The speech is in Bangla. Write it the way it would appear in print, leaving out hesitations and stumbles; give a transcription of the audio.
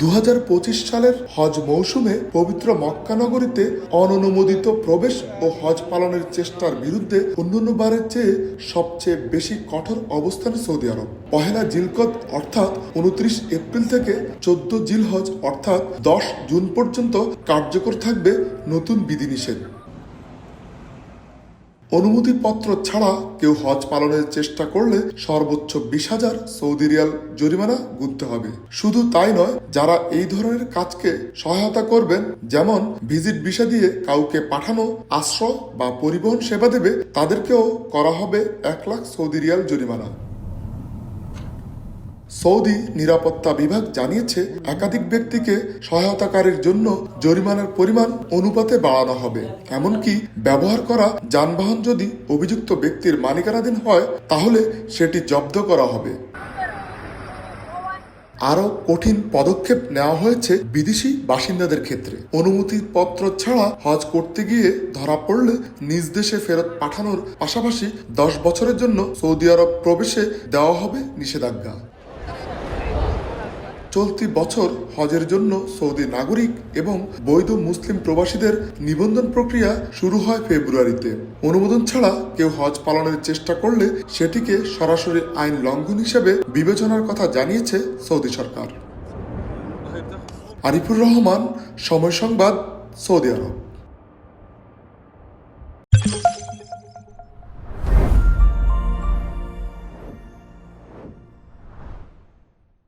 2025 সালের হজ মৌসুমে পবিত্র মক্কা নগরীতে অননুমোদিত প্রবেশ ও হজ পালনের চেষ্টার বিরুদ্ধে অন্যান্য বারের চেয়ে সবচেয়ে বেশি কঠোর অবস্থানে সৌদি আরব। পহেলা জিলকদ অর্থাৎ 29 এপ্রিল থেকে 14 জিলহজ অর্থাৎ 10 জুন পর্যন্ত কার্যকর থাকবে নতুন বিধিনিষেধ। অনুমতিপত্র ছাড়া কেউ হজ পালনের চেষ্টা করলে সর্বোচ্চ 20,000 সৌদি রিয়াল জরিমানা গুনতে হবে। শুধু তাই নয়, যারা এই ধরনের কাজকে সহায়তা করবেন, যেমন ভিজিট ভিসা দিয়ে কাউকে পাঠানো, আশ্রয় বা পরিবহন সেবা দেবে, তাদেরকেও করা হবে 1 লাখ সৌদি রিয়াল জরিমানা। সৌদি নিরাপত্তা বিভাগ জানিয়েছে, একাধিক ব্যক্তিকে সহায়তাকারীর জন্য জরিমানার পরিমাণ অনুপাতে বাড়ানো হবে। এমনকি ব্যবহার করা যানবাহন যদি অভিযুক্ত ব্যক্তির মালিকানাধীন হয়, তাহলে সেটি জব্দ করা হবে। আরও কঠিন পদক্ষেপ নেওয়া হয়েছে বিদেশি বাসিন্দাদের ক্ষেত্রে। অনুমতিপত্র ছাড়া হজ করতে গিয়ে ধরা পড়লে নিজ দেশে ফেরত পাঠানোর পাশাপাশি 10 বছরের জন্য সৌদি আরব প্রবেশে দেওয়া হবে নিষেধাজ্ঞা। চলতি বছর হজের জন্য সৌদি নাগরিক এবং বৈধ মুসলিম প্রবাসীদের নিবন্ধন প্রক্রিয়া শুরু হয় ফেব্রুয়ারিতে। অনুমোদন ছাড়া কেউ হজ পালনের চেষ্টা করলে সেটিকে সরাসরি আইন লঙ্ঘন হিসেবে বিবেচনার কথা জানিয়েছে সৌদি সরকার। আরিফুর রহমান, সময় সংবাদ, সৌদি আরব।